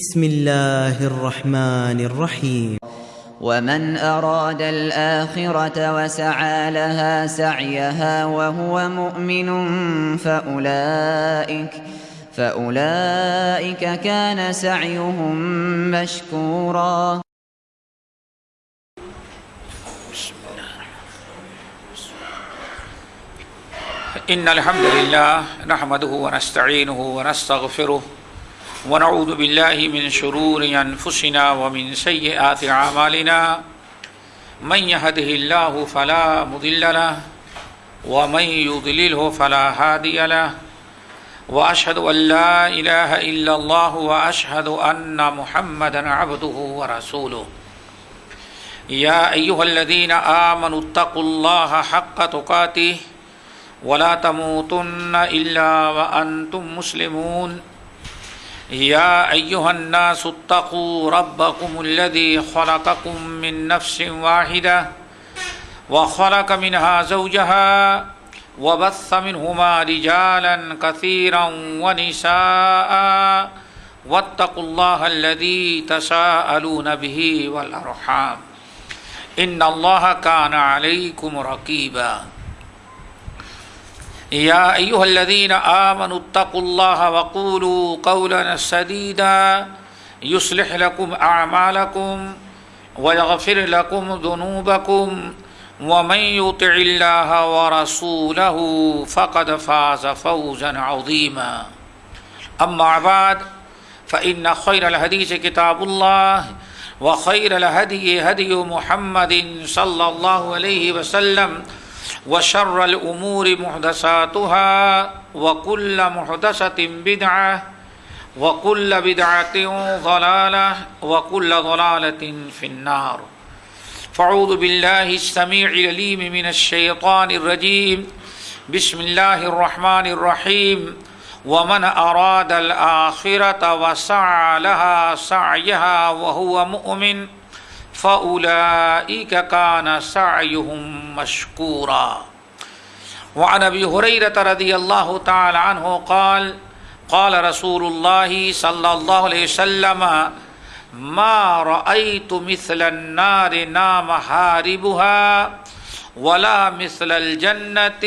بسم الله الرحمن الرحيم. ومن أراد الآخرة وسعى لها سعيها وهو مؤمن فأولئك كان سعيهم مشكورا. إن الحمد لله نحمده ونستعينه ونستغفره ونعوذ بالله من شرور أنفسنا ومن سيئات أعمالنا من يهده الله فلا مضل له ومن يضلله فلا هادي له وأشهد أن لا إله إلا الله وأشهد أن محمدا عبده ورسوله. يا أيها الذين آمنوا اتقوا الله حق تقاته ولا تموتن إلا وأنتم مسلمون. يا أيها الناس اتقوا ربكم الذي خلقكم من نفس واحدة وخلق منها زوجها وبث منهما رجالا كثيرا ونساء واتقوا الله الذي تساءلون به والأرحام إن الله كان عليكم رقيبا. يا أيها الذين آمنوا اتقوا الله وقولوا قولا سديدا يصلح لكم أعمالكم ويغفر لكم ذنوبكم ومن يطع الله ورسوله فقد فاز فوزا عظيما. أما بعد فإن خير الحديث كتاب الله وخير الهدي هدي محمد صلى الله عليه وسلم وشر الأمور محدثاتها وكل محدثة بدعة وكل بدعة ضلالة وكل ضلالة في النار. فأعوذ بالله السميع العليم من الشيطان الرجيم. بسم الله الرحمن الرحيم. ومن أراد الآخرة وسعى لها سعيها وهو مؤمن فأولئك كان سعيهم مشكورا. وعن أبي هريرة رضي الله تعالى عنه قال قال رسول الله صلى الله عليه وسلم ما رأيت مثل النار نام حاربها ولا مثل الجنة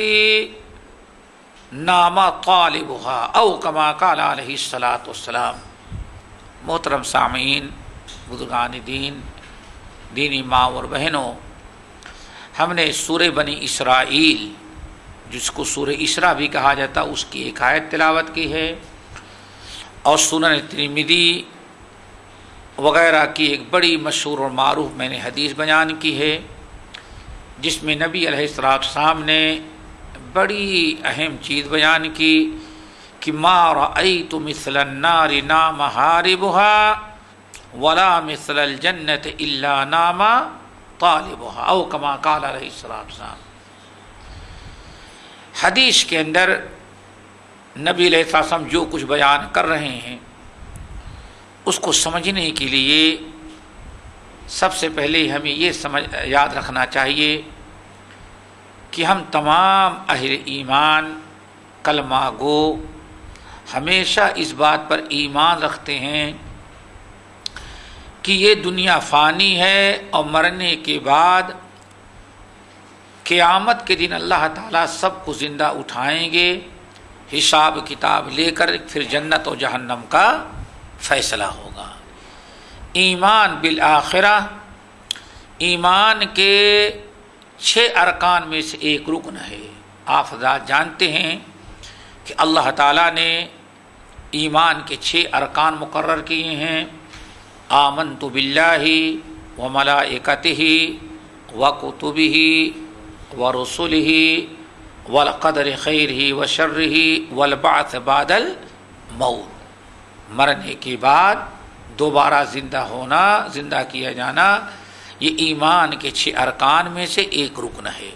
نام طالبها أو كما قال عليه الصلاة والسلام. محترم سامعین، بزرگان دین، دینی ماں اور بہنوں، ہم نے سورہ بنی اسرائیل، جس کو سورہ اسراء بھی کہا جاتا، اس کی ایک آیت تلاوت کی ہے، اور سنن ترمذی وغیرہ کی ایک بڑی مشہور اور معروف میں نے حدیث بیان کی ہے، جس میں نبی علیہ السلام نے بڑی اہم چیز بیان کی کہ ما رأیت مثل النار نام حاربها ولا مثل الجنة الا نام طالبها او كما قال علیہ السلام. حدیث کے اندر نبی علیہ السلام جو کچھ بیان کر رہے ہیں اس کو سمجھنے کے لیے سب سے پہلے ہمیں یہ یاد رکھنا چاہیے کہ ہم تمام اہل ایمان کلمہ گو ہمیشہ اس بات پر ایمان رکھتے ہیں کہ یہ دنیا فانی ہے اور مرنے کے بعد قیامت کے دن اللہ تعالیٰ سب کو زندہ اٹھائیں گے، حساب کتاب لے کر پھر جنت و جہنم کا فیصلہ ہوگا. ایمان بالآخرہ ایمان کے 6 ارکان میں سے ایک رکن ہے. آپ حضرات جانتے ہیں کہ اللہ تعالیٰ نے ایمان کے 6 ارکان مقرر کیے ہیں. آمنت باللہ وملائکتہ وکتبہ ورسلہ والقدر خیرہ وشرہ والبعث بعد الموت. مرنے کے بعد دوبارہ زندہ ہونا، زندہ کیا جانا، یہ ایمان کے 6 ارکان میں سے ایک رکن ہے.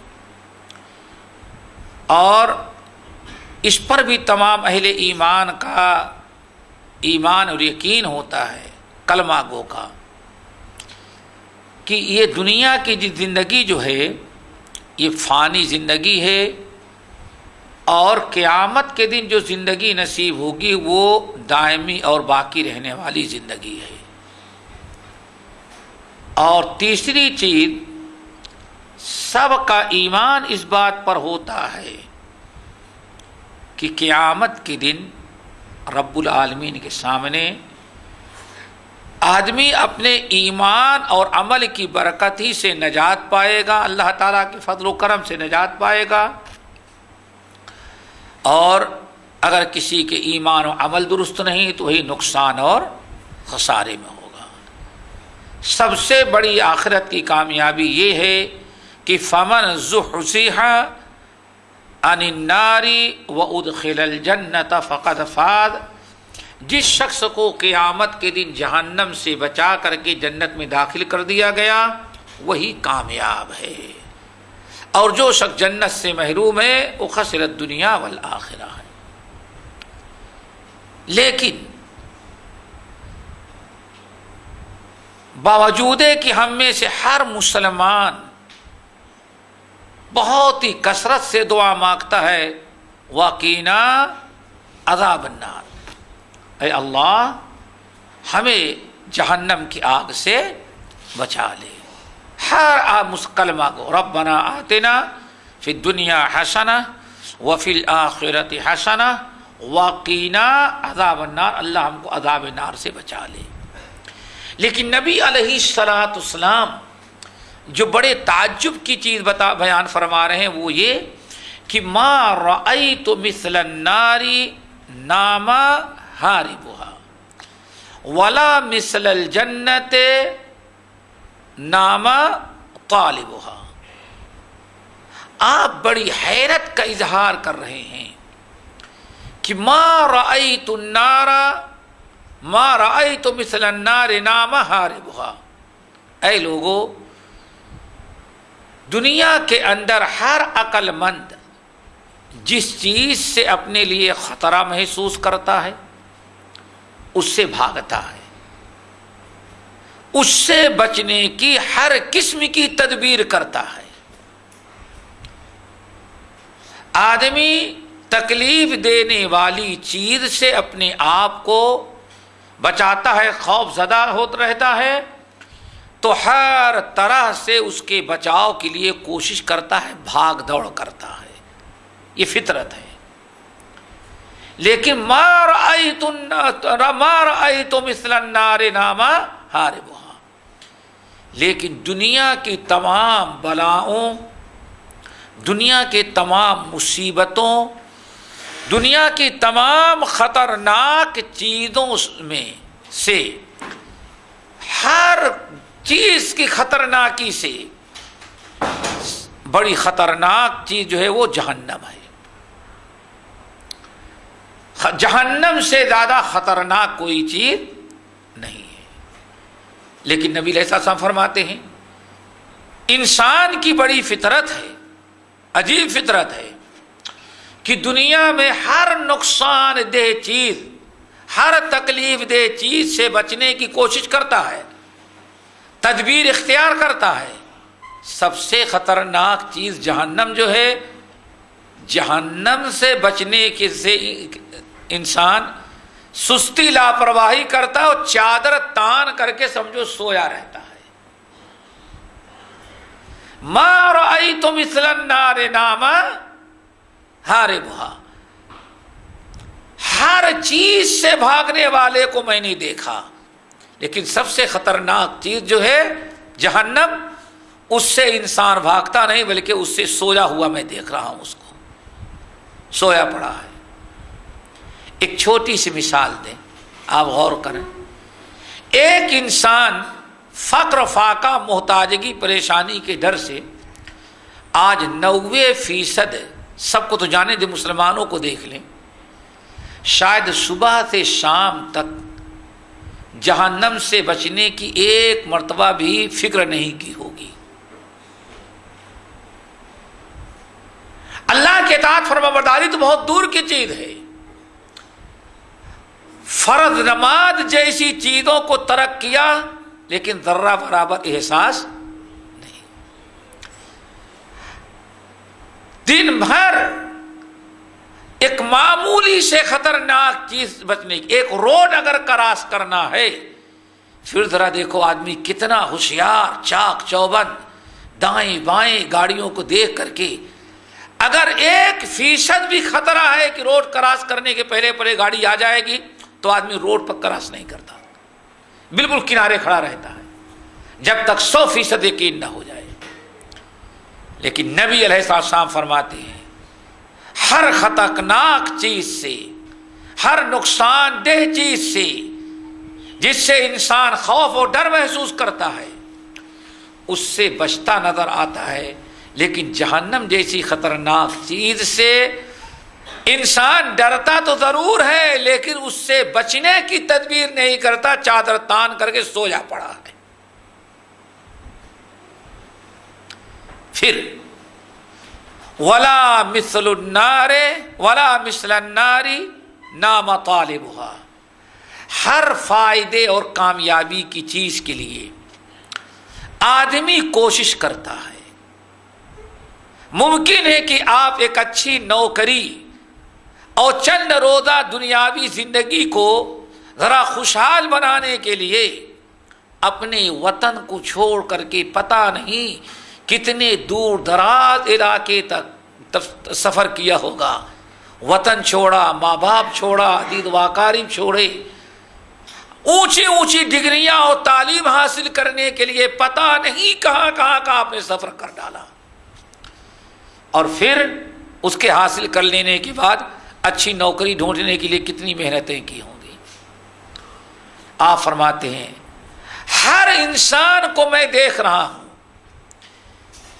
اور اس پر بھی تمام اہل ایمان کا ایمان اور یقین ہوتا ہے، کلمہ گو کا، کہ یہ دنیا کی زندگی جو ہے یہ فانی زندگی ہے، اور قیامت کے دن جو زندگی نصیب ہوگی وہ دائمی اور باقی رہنے والی زندگی ہے۔ اور تیسری چیز، سب کا ایمان اس بات پر ہوتا ہے کہ قیامت کے دن رب العالمین کے سامنے آدمی اپنے ایمان اور عمل کی برکت ہی سے نجات پائے گا، اللہ تعالیٰ کے فضل و کرم سے نجات پائے گا، اور اگر کسی کے ایمان و عمل درست نہیں تو وہی نقصان اور خسارے میں ہوگا۔ سب سے بڑی آخرت کی کامیابی یہ ہے کہ فمن زحزح عن النار وادخل الجنۃ فقد فاز، جس شخص کو قیامت کے دن جہنم سے بچا کر کے جنت میں داخل کر دیا گیا وہی کامیاب ہے، اور جو شخص جنت سے محروم ہے وہ خسر الدنیا والآخرہ ہے۔ لیکن باوجود ہے کہ ہم میں سے ہر مسلمان بہت ہی کثرت سے دعا مانگتا ہے وقینا عذاب النار، اے اللہ ہمیں جہنم کی آگ سے بچا لے، ہر کلمہ کو ربنا آتنا فی الدنیا حسنہ وفی الآخرۃ حسنہ وقینا عذاب النار، اللہ ہم کو عذاب نار سے بچا لے۔ لیکن نبی علیہ الصلوۃ والسلام جو بڑے تعجب کی چیز بیان فرما رہے ہیں وہ یہ کہ ما رأیت مثل النار نام حاربها ولا مثل الجنت نام طالبها۔ آپ بڑی حیرت کا اظہار کر رہے ہیں کہ ما رأیت النار ما رأیت مثل النار نام حاربها، اے لوگو دنیا کے اندر ہر عقل مند جس چیز سے اپنے لیے خطرہ محسوس کرتا ہے اس سے بھاگتا ہے، اس سے بچنے کی ہر قسم کی تدبیر کرتا ہے۔ آدمی تکلیف دینے والی چیز سے اپنے آپ کو بچاتا ہے، خوف زدہ ہوتا رہتا ہے، تو ہر طرح سے اس کے بچاؤ کے لیے کوشش کرتا ہے، بھاگ دوڑ کرتا ہے، یہ فطرت ہے۔ لیکن ما رأیت مثل النار نام حاربها، لیکن دنیا کی تمام بلاؤں، دنیا کے تمام مصیبتوں، دنیا کی تمام خطرناک چیزوں میں سے ہر چیز کی خطرناکی سے بڑی خطرناک چیز جو ہے وہ جہنم ہے۔ جہنم سے زیادہ خطرناک کوئی چیز نہیں ہے۔ لیکن نبی علیہ السلام فرماتے ہیں انسان کی بڑی فطرت ہے، عجیب فطرت ہے کہ دنیا میں ہر نقصان دہ چیز، ہر تکلیف دہ چیز سے بچنے کی کوشش کرتا ہے، تدبیر اختیار کرتا ہے۔ سب سے خطرناک چیز جہنم جو ہے، جہنم سے بچنے کے سے انسان سستی لاپرواہی کرتا ہے اور چادر تان کر کے سمجھو سویا رہتا ہے۔ ما رأیت مثل النار نام حاربها، ہر چیز سے بھاگنے والے کو میں نہیں دیکھا، لیکن سب سے خطرناک چیز جو ہے جہنم، اس سے انسان بھاگتا نہیں بلکہ اس سے سویا ہوا میں دیکھ رہا ہوں، اس کو سویا پڑا ہے۔ ایک چھوٹی سی مثال دیں، آپ غور کریں۔ ایک انسان فقر، فاقہ، محتاجگی، پریشانی کے ڈر سے آج 90% سب کو تو جانے دیں، مسلمانوں کو دیکھ لیں، شاید صبح سے شام تک جہنم سے بچنے کی ایک مرتبہ بھی فکر نہیں کی ہوگی۔ اللہ کے اطاعت فرمانبرداری تو بہت دور کی چیز ہے، فرض نماز جیسی چیزوں کو ترک کیا لیکن ذرہ برابر احساس نہیں۔ دن بھر ایک معمولی سے خطرناک چیز بچنے کی، ایک روڈ اگر کراس کرنا ہے، پھر ذرا دیکھو آدمی کتنا ہوشیار، چاق چوبند، دائیں بائیں گاڑیوں کو دیکھ کر کے، اگر 1% بھی خطرہ ہے کہ روڈ کراس کرنے کے پہلے پہلے گاڑی آ جائے گی تو آدمی روڈ پر کراس نہیں کرتا، بالکل کنارے کھڑا رہتا ہے جب تک 100% یقین نہ ہو جائے۔ لیکن نبی علیہ السلام فرماتے ہیں ہر خطرناک چیز سے، ہر نقصان دہ چیز سے جس سے انسان خوف و ڈر محسوس کرتا ہے اس سے بچتا نظر آتا ہے، لیکن جہنم جیسی خطرناک چیز سے انسان ڈرتا تو ضرور ہے لیکن اس سے بچنے کی تدبیر نہیں کرتا، چادر تان کر کے سویا پڑا ہے۔ پھر ولا مثل النار ولا مثل النار نام طالبها، ہر فائدے اور کامیابی کی چیز کے لیے آدمی کوشش کرتا ہے۔ ممکن ہے کہ آپ ایک اچھی نوکری اور چند روزہ دنیاوی زندگی کو ذرا خوشحال بنانے کے لیے اپنے وطن کو چھوڑ کر کے پتہ نہیں کتنے دور دراز علاقے تک سفر کیا ہوگا، وطن چھوڑا، ماں باپ چھوڑا، دید و اقارب چھوڑے، اونچی اونچی ڈگریاں اور تعلیم حاصل کرنے کے لیے پتہ نہیں کہاں کہاں کا آپ نے سفر کر ڈالا، اور پھر اس کے حاصل کر لینے کے بعد اچھی نوکری ڈھونڈنے کے لیے کتنی محنتیں کی ہوں گی۔ آپ فرماتے ہیں ہر انسان کو میں دیکھ رہا ہوں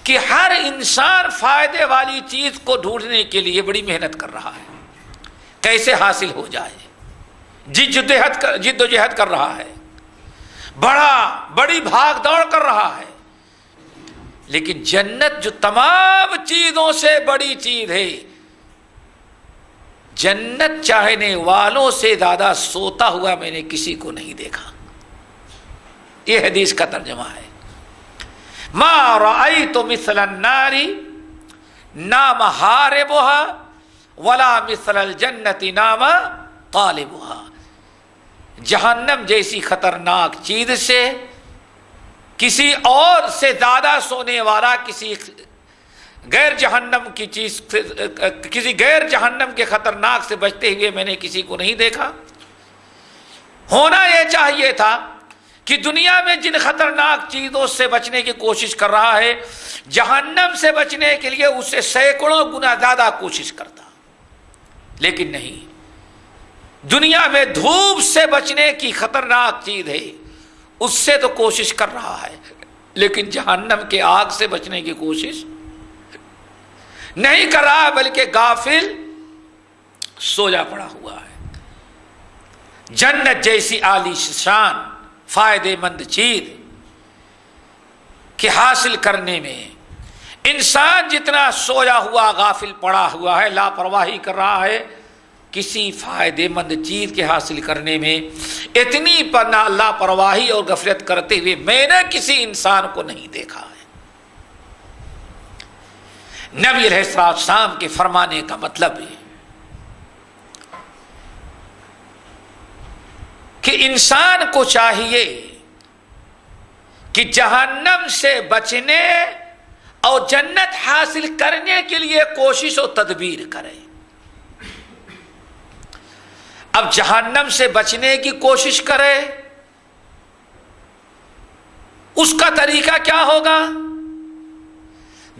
کہ ہر انسان فائدے والی چیز کو ڈھونڈنے کے لیے بڑی محنت کر رہا ہے، کیسے حاصل ہو جائے، جد و جہد کر رہا ہے، بڑی بھاگ دوڑ کر رہا ہے۔ لیکن جنت جو تمام چیزوں سے بڑی چیز ہے، جنت چاہنے والوں سے زیادہ سوتا ہوا میں نے کسی کو نہیں دیکھا۔ یہ حدیث کا ترجمہ ہے، ما رأيت مثل النار نام حاربها ولا مثل الجنت نام طالبها، جہنم جیسی خطرناک چیز سے کسی اور سے زیادہ سونے والا، کسی غیر جہنم کی چیز، کسی غیر جہنم کے خطرناک سے بچتے ہوئے میں نے کسی کو نہیں دیکھا۔ ہونا یہ چاہیے تھا کہ دنیا میں جن خطرناک چیزوں سے بچنے کی کوشش کر رہا ہے، جہنم سے بچنے کے لیے اس سے سینکڑوں گنا زیادہ کوشش کرتا، لیکن نہیں۔ دنیا میں دھوپ سے بچنے کی خطرناک چیز ہے، اس سے تو کوشش کر رہا ہے، لیکن جہنم کے آگ سے بچنے کی کوشش نہیں کر رہا، بلکہ غافل سویا پڑا ہوا ہے۔ جنت جیسی عالی شان فائدے مند چیز کے حاصل کرنے میں انسان جتنا سویا ہوا، غافل پڑا ہوا ہے، لاپرواہی کر رہا ہے، کسی فائدے مند چیز کے حاصل کرنے میں اتنی لاپرواہی اور غفلت کرتے ہوئے میں نے کسی انسان کو نہیں دیکھا ہے۔ نبی علیہ السلام کے فرمانے کا مطلب ہے کہ انسان کو چاہیے کہ جہنم سے بچنے اور جنت حاصل کرنے کے لیے کوشش و تدبیر کرے۔ اب جہنم سے بچنے کی کوشش کرے، اس کا طریقہ کیا ہوگا؟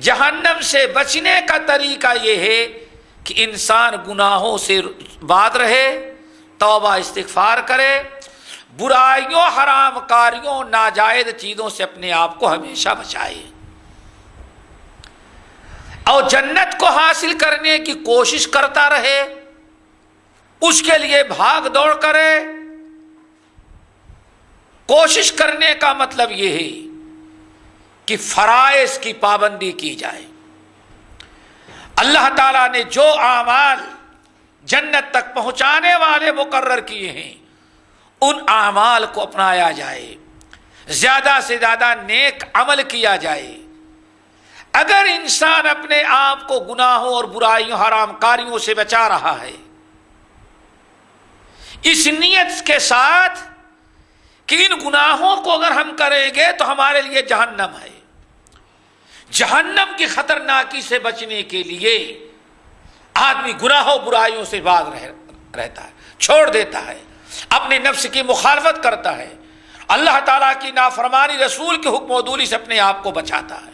جہنم سے بچنے کا طریقہ یہ ہے کہ انسان گناہوں سے باز رہے، توبہ استغفار کرے، برائیوں، حرام کاریوں، ناجائز چیزوں سے اپنے آپ کو ہمیشہ بچائے، اور جنت کو حاصل کرنے کی کوشش کرتا رہے، اس کے لیے بھاگ دوڑ کرے۔ کوشش کرنے کا مطلب یہ ہے کہ فرائض کی پابندی کی جائے۔ اللہ تعالیٰ نے جو اعمال جنت تک پہنچانے والے مقرر کیے ہیں ان اعمال کو اپنایا جائے، زیادہ سے زیادہ نیک عمل کیا جائے۔ اگر انسان اپنے آپ کو گناہوں اور برائیوں حرام کاریوں سے بچا رہا ہے اس نیت کے ساتھ کہ ان گناہوں کو اگر ہم کریں گے تو ہمارے لیے جہنم ہے، جہنم کی خطرناکی سے بچنے کے لیے آدمی گناہوں برائیوں سے باز رہتا ہے، چھوڑ دیتا ہے، اپنے نفس کی مخالفت کرتا ہے، اللہ تعالیٰ کی نافرمانی، رسول کے حکم و دولی سے اپنے آپ کو بچاتا ہے۔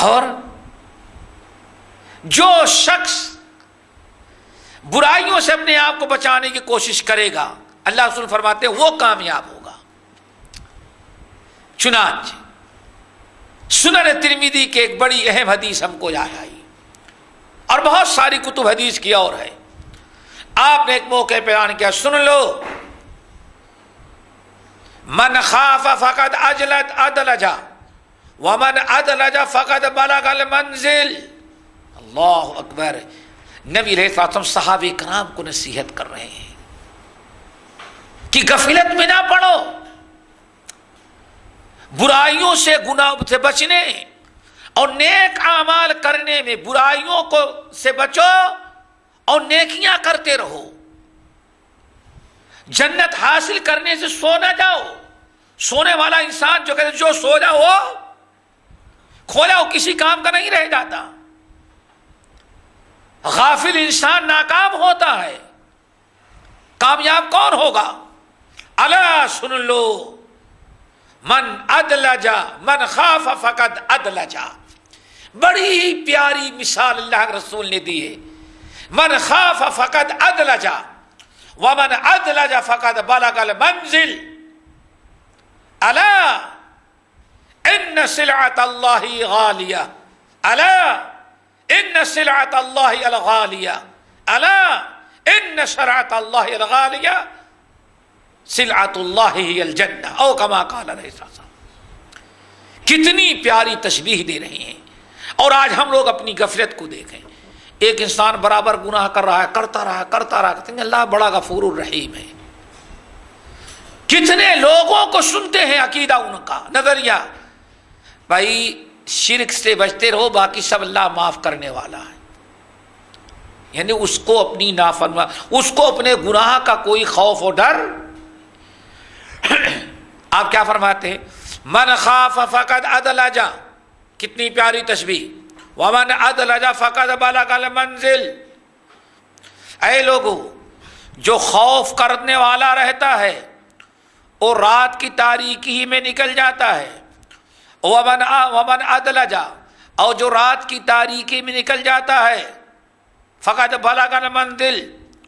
اور جو شخص برائیوں سے اپنے آپ کو بچانے کی کوشش کرے گا اللہ رسول فرماتے ہیں وہ کامیاب ہوگا۔ چنانچہ سنن ترمذی کے ایک بڑی اہم حدیث ہم کو یاد آئی، اور بہت ساری کتب حدیث کی اور ہے، آپ نے ایک موقع پہ بیان کیا، سن لو، من خاف فقد اجلد ادلجا ومن ادلج فقد بلغ المنزل۔ اللہ اکبر۔ نبی علیہ الصلوۃ والسلام صحابہ کرام کو نصیحت کر رہے ہیں کہ غفلت میں نہ پڑو، برائیوں سے گناہ سے بچنے اور نیک اعمال کرنے میں برائیوں کو سے بچو اور نیکیاں کرتے رہو، جنت حاصل کرنے سے سو نہ جاؤ۔ سونے والا انسان جو کہتے جو سو جاؤ کھولا وہ کسی کام کا نہیں رہ جاتا، غافل انسان ناکام ہوتا ہے، کامیاب کون ہوگا؟ الا سن لو، من ادلجا من خاف فقد ادلجا۔ بڑی پیاری مثال اللہ کے رسول نے دی ہے، من خاف فقد ادلجا ومن ادلج فقد بلغ المنزل۔ الا ان سلعۃ اللہ غالیہ، الا ان سلعۃ اللہ الغالیہ، الا ان شرعۃ اللہ الغالیہ سلعۃ اللہ ہی الجنہ، او کما قال علیہ السلام۔ کتنی پیاری تشبیہ دے رہے ہیں۔ اور آج ہم لوگ اپنی غفلت کو دیکھیں، ایک انسان برابر گناہ کر رہا ہے، کرتا رہا کہتے ہیں اللہ بڑا غفور الرحیم ہے۔ کتنے لوگوں کو سنتے ہیں عقیدہ ان کا نظریہ، بھائی شرک سے بچتے رہو باقی سب اللہ معاف کرنے والا ہے، یعنی اس کو اپنی نافرمانی، اس کو اپنے گناہ کا کوئی خوف و ڈر۔ آپ کیا فرماتے ہیں؟ من خاف فقد ادلجا، کتنی پیاری تشبیہ، ومن ادلج فقد بلغ المنزل۔ اے لوگو، جو خوف کرنے والا رہتا ہے اور رات کی تاریکی ہی میں نکل جاتا ہے، ومن ادلجا، اور جو رات کی تاریکی میں نکل جاتا ہے، فقد بلغ المنزل،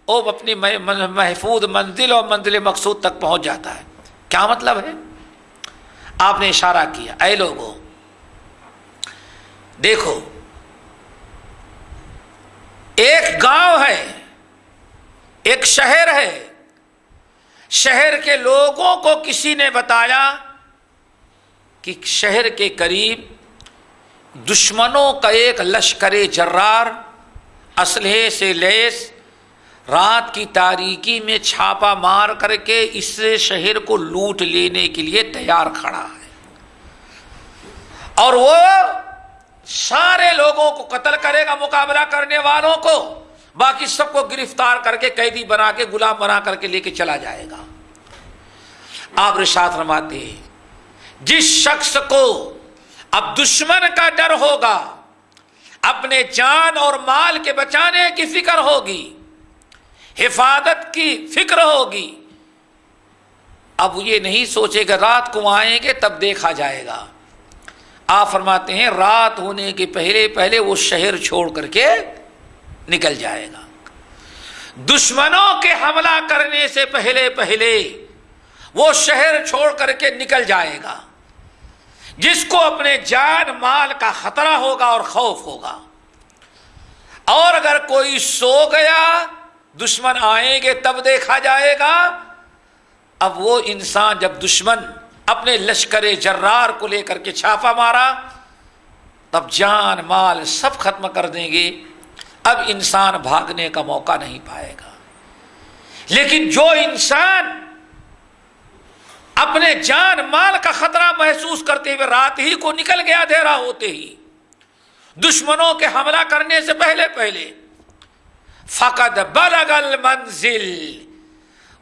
وہ اپنی محفوظ منزل اور منزل مقصود تک پہنچ جاتا ہے۔ کیا مطلب ہے؟ آپ نے اشارہ کیا، اے لوگو دیکھو، ایک گاؤں ہے، ایک شہر ہے، شہر کے لوگوں کو کسی نے بتایا کہ شہر کے قریب دشمنوں کا ایک لشکر جرار اسلحے سے لیس رات کی تاریکی میں چھاپا مار کر کے اس سے شہر کو لوٹ لینے کے لیے تیار کھڑا ہے، اور وہ سارے لوگوں کو قتل کرے گا، مقابلہ کرنے والوں کو، باقی سب کو گرفتار کر کے قیدی بنا کے غلام بنا کر کے لے کے چلا جائے گا۔ آپ ارشاد فرماتے ہیں جس شخص کو اب دشمن کا ڈر ہوگا، اپنے جان اور مال کے بچانے کی فکر ہوگی، حفاظت کی فکر ہوگی، اب یہ نہیں سوچے گا رات کو آئیں گے تب دیکھا جائے گا۔ آپ فرماتے ہیں رات ہونے کے پہلے وہ شہر چھوڑ کر کے نکل جائے گا، دشمنوں کے حملہ کرنے سے پہلے وہ شہر چھوڑ کر کے نکل جائے گا، جس کو اپنے جان مال کا خطرہ ہوگا اور خوف ہوگا۔ اور اگر کوئی سو گیا دشمن آئیں گے تب دیکھا جائے گا، اب وہ انسان جب دشمن اپنے لشکر جرار کو لے کر کے چھاپا مارا تب جان مال سب ختم کر دیں گے، اب انسان بھاگنے کا موقع نہیں پائے گا۔ لیکن جو انسان اپنے جان مال کا خطرہ محسوس کرتے ہوئے رات ہی کو نکل گیا اندھیرا ہوتے ہی دشمنوں کے حملہ کرنے سے پہلے پہلے فقد بلغ المنزل،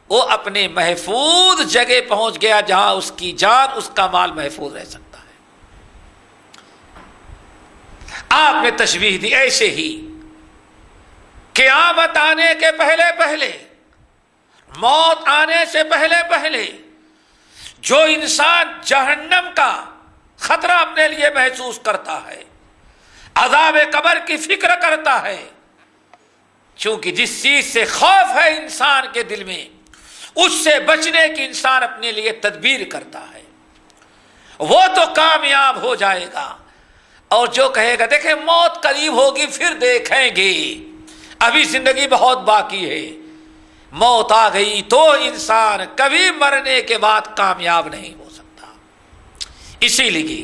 وہ اپنے محفوظ جگہ پہنچ گیا جہاں اس کی جان اس کا مال محفوظ رہ سکتا ہے۔ آپ نے تشبیہ دی ایسے ہی قیامت آنے کے پہلے پہلے، موت آنے سے پہلے پہلے جو انسان جہنم کا خطرہ اپنے لیے محسوس کرتا ہے، عذاب قبر کی فکر کرتا ہے، چونکہ جس چیز سے خوف ہے انسان کے دل میں اس سے بچنے کی انسان اپنے لیے تدبیر کرتا ہے، وہ تو کامیاب ہو جائے گا۔ اور جو کہے گا دیکھیں موت قریب ہوگی پھر دیکھیں گے، ابھی زندگی بہت باقی ہے، موت آ گئی تو انسان کبھی مرنے کے بعد کامیاب نہیں ہو سکتا۔ اسی لیے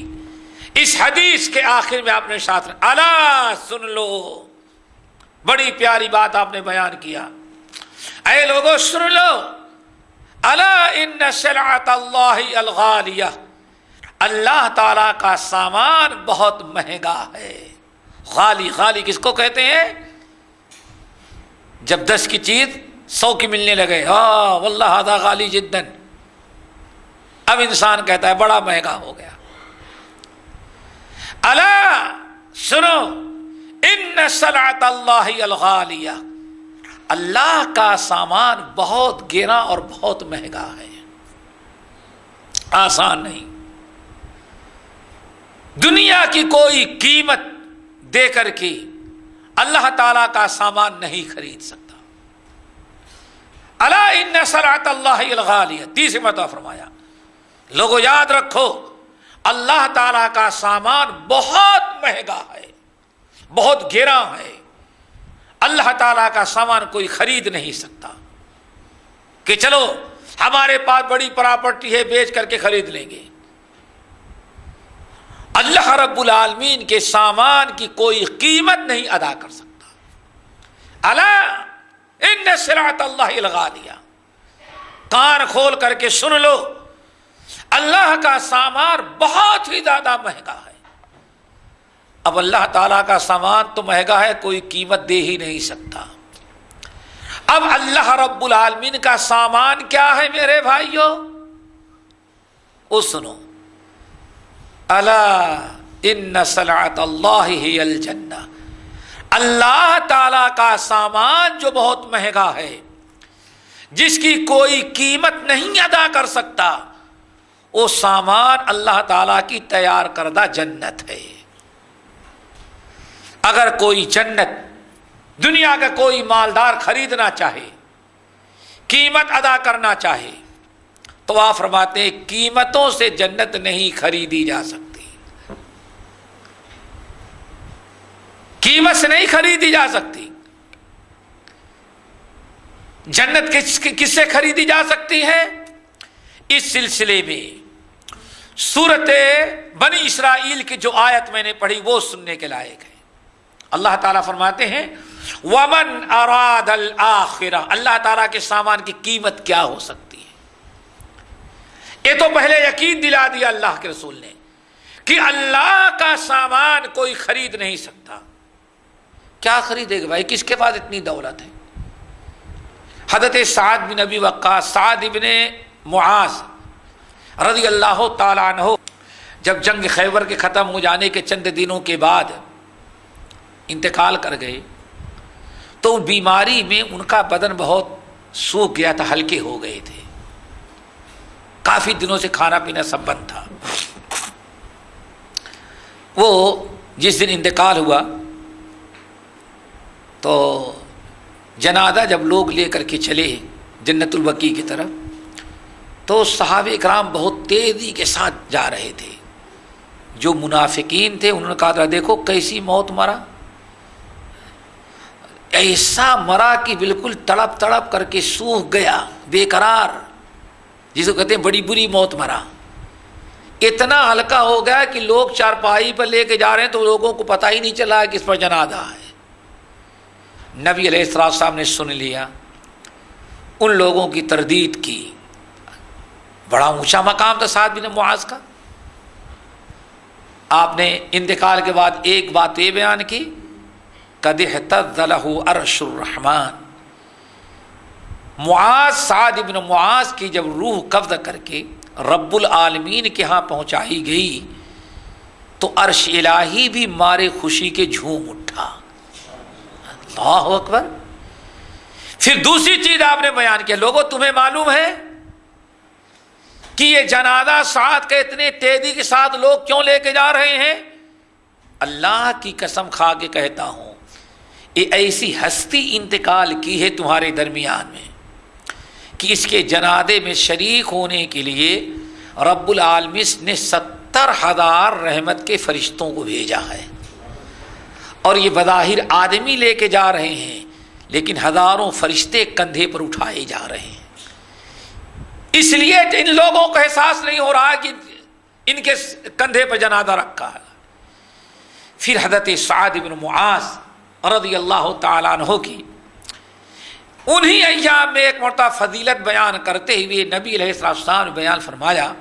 اس حدیث کے آخر میں آپ نے ساتھ الا سن لو، بڑی پیاری بات آپ نے بیان کیا، اے لوگوں سن لو، الا ان سلعۃ اللہ الغالیہ، اللہ تعالی کا سامان بہت مہنگا ہے۔ غالی، غالی کس کو کہتے ہیں؟ جب 10 کی چیز 100 کی ملنے لگے، ہاں واللہ ھذا غالی جدا، اب انسان کہتا ہے بڑا مہنگا ہو گیا۔ الا سنو ان سلعۃ اللہ الغالیہ، اللہ کا سامان بہت گرا اور بہت مہنگا ہے، آسان نہیں۔ دنیا کی کوئی قیمت دے کر کے اللہ تعالی کا سامان نہیں خرید سکتا۔ الا ان سلعۃ اللہ الغالیہ، تیسری مرتبہ فرمایا لوگوں یاد رکھو اللہ تعالی کا سامان بہت مہنگا ہے، بہت گرا ہے، اللہ تعالیٰ کا سامان کوئی خرید نہیں سکتا کہ چلو ہمارے پاس بڑی پراپرٹی ہے بیچ کر کے خرید لیں گے۔ اللہ رب العالمین کے سامان کی کوئی قیمت نہیں ادا کر سکتا۔ الا ان سلعۃ اللہ الغالیہ، کان کھول کر کے سن لو، اللہ کا سامان بہت ہی زیادہ مہنگا ہے۔ اب اللہ تعالیٰ کا سامان تو مہنگا ہے، کوئی قیمت دے ہی نہیں سکتا۔ اب اللہ رب العالمین کا سامان کیا ہے میرے بھائیوں؟ وہ سنو، الا ان سلعۃ اللہ ہی الجنہ، اللہ تعالیٰ کا سامان جو بہت مہنگا ہے، جس کی کوئی قیمت نہیں ادا کر سکتا، وہ سامان اللہ تعالیٰ کی تیار کردہ جنت ہے۔ اگر کوئی جنت دنیا کا کوئی مالدار خریدنا چاہے، قیمت ادا کرنا چاہے، تو آپ فرماتے ہیں قیمتوں سے جنت نہیں خریدی جا سکتی، قیمت سے نہیں خریدی جا سکتی۔ جنت کس سے خریدی جا سکتی ہے؟ اس سلسلے میں سورۃ بنی اسرائیل کی جو آیت میں نے پڑھی وہ سننے کے لائق ہے۔ اللہ تعالیٰ فرماتے ہیں وَمَنْ أَرَادَ الْآخِرَةَ، اللہ تعالیٰ کے سامان کی قیمت کیا ہو سکتی ہے؟ یہ تو پہلے یقین دلا دیا اللہ کے رسول نے کہ اللہ کا سامان کوئی خرید نہیں سکتا۔ کیا خریدے گا بھائی؟ کس کے پاس اتنی دولت ہے؟ حضرت سعد بن ابی وقاص، سعد بن معاذ رضی اللہ تعالیٰ عنہ جب جنگ خیبر کے ختم ہو جانے کے چند دنوں کے بعد انتقال کر گئے تو بیماری میں ان کا بدن بہت سوکھ گیا تھا، ہلکے ہو گئے تھے، کافی دنوں سے کھانا پینا سب بند تھا۔ وہ جس دن انتقال ہوا تو جنازہ جب لوگ لے کر کے چلے جنت البقیع کی طرف تو صحابہ کرام بہت تیزی کے ساتھ جا رہے تھے۔ جو منافقین تھے انہوں نے کہا دیکھو کیسی موت مرا، ایسا مرا کہ بالکل تڑپ تڑپ کر کے سوکھ گیا، بے قرار، جس کو کہتے ہیں بڑی بری موت مرا، اتنا ہلکا ہو گیا کہ لوگ چارپائی پر لے کے جا رہے ہیں تو لوگوں کو پتہ ہی نہیں چلا کہ اس پر جنازہ ہے۔ نبی علیہ السلام نے سن لیا، ان لوگوں کی تردید کی، بڑا اونچا مقام تھا سعد بن معاذ کا. آپ نے انتقال کے بعد ایک بات یہ بیان کی، قد اهتز له عرش الرحمن. معاذ، سعد بن معاذ کی جب روح قبض کر کے رب العالمین کے ہاں پہنچائی گئی تو عرش الہی بھی مارے خوشی کے جھوم اٹھا. اللہ اکبر. پھر دوسری چیز آپ نے بیان کیا، لوگوں تمہیں معلوم ہے کہ یہ جنازہ سعد کے اتنے تیزی کے ساتھ لوگ کیوں لے کے جا رہے ہیں؟ اللہ کی قسم کھا کے کہتا ہوں، یہ ایسی ہستی انتقال کی ہے تمہارے درمیان میں کہ اس کے جنازے میں شریک ہونے کے لیے رب العالمین نے 70,000 رحمت کے فرشتوں کو بھیجا ہے. اور یہ بظاہر آدمی لے کے جا رہے ہیں لیکن ہزاروں فرشتے کندھے پر اٹھائے جا رہے ہیں. اس لیے ان لوگوں کو احساس نہیں ہو رہا کہ ان کے کندھے پر جنازہ رکھا ہے. پھر حضرت سعد بن معاذ رضی اللہ تعالیٰ عنہ کی انہی ایام میں ایک مرتبہ فضیلت بیان کرتے ہوئے نبی علیہ السلام نے بیان فرمایا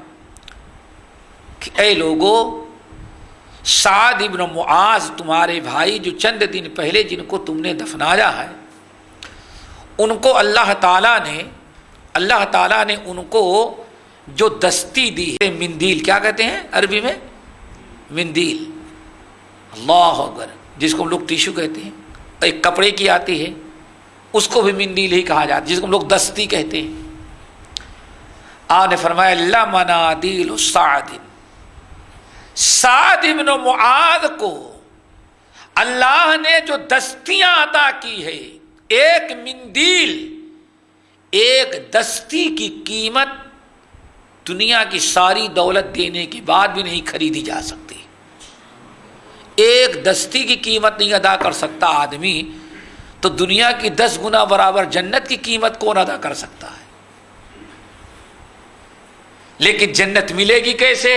کہ اے لوگو، سعد بن معاذ تمہارے بھائی جو چند دن پہلے جن کو تم نے دفنایا ہے، ان کو اللہ تعالیٰ نے ان کو جو دستی دی ہے، مندیل کیا کہتے ہیں عربی میں؟ مندیل. اللہ اکبر. جس کو ہم لوگ ٹیشو کہتے ہیں، ایک کپڑے کی آتی ہے، اس کو بھی مندیل ہی کہا جاتا ہے، جس کو ہم لوگ دستی کہتے ہیں. آپ نے فرمایا لمنادیل سعد بن معاذ کو اللہ نے جو دستیاں عطا کی ہے، ایک مندیل، ایک دستی کی قیمت دنیا کی ساری دولت دینے کے بعد بھی نہیں خریدی جا سکتی. ایک دستی کی قیمت نہیں ادا کر سکتا آدمی تو دنیا کی 10 گنا برابر جنت کی قیمت کون ادا کر سکتا ہے؟ لیکن جنت ملے گی کیسے؟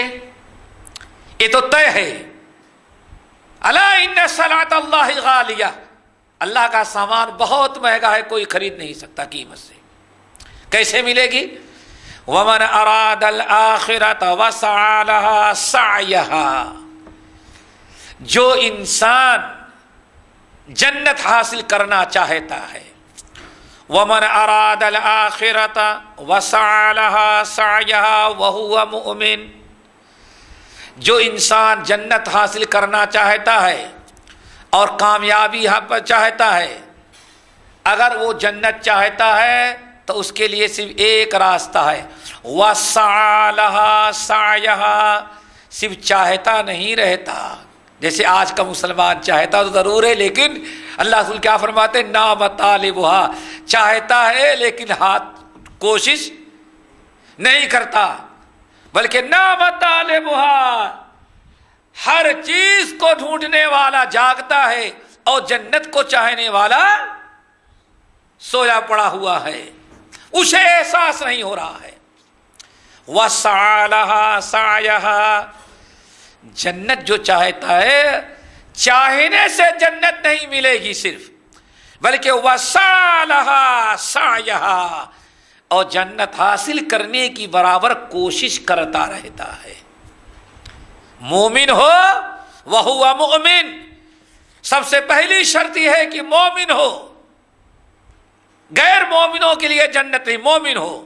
یہ تو طے ہے. الا ان صلاۃ اللہ غالیہ، اللہ کا سامان بہت مہنگا ہے، کوئی خرید نہیں سکتا قیمت سے. کیسے ملے گی؟ ومن اراد الآخرۃ وسعى لها سعیها. جو انسان جنت حاصل کرنا چاہتا ہے، ومن اراد الآخرۃ وسعى لها سعیها وهو مؤمن، جو انسان جنت حاصل کرنا چاہتا ہے اور کامیابی چاہتا ہے، اگر وہ جنت چاہتا ہے تو اس کے لیے صرف ایک راستہ ہے، وَسَعَى لَهَا سَعْيَهَا. صرف چاہتا نہیں رہتا، جیسے آج کا مسلمان چاہتا تو ضرور ہے، لیکن اللہ رسول کیا فرماتے ہیں؟ نَعْمَ طَالِبُهَا. چاہتا ہے لیکن ہاتھ کوشش نہیں کرتا، بلکہ نَعْمَ طَالِبُهَا، ہر چیز کو ڈھونڈنے والا جاگتا ہے اور جنت کو چاہنے والا سویا پڑا ہوا ہے، اسے احساس نہیں ہو رہا ہے. وَسَعَى لَهَا سَعْيَهَا. جنت جو چاہتا ہے، چاہنے سے جنت نہیں ملے گی صرف، بلکہ وَسَعَى لَهَا سَعْيَهَا، اور جنت حاصل کرنے کی برابر کوشش کرتا رہتا ہے. مومن ہو وَهُوَ مُؤْمِن. سب سے پہلی شرط یہ ہے کہ مومن ہو، غیر مومنوں کے لیے جنت نہیں، مومن ہو.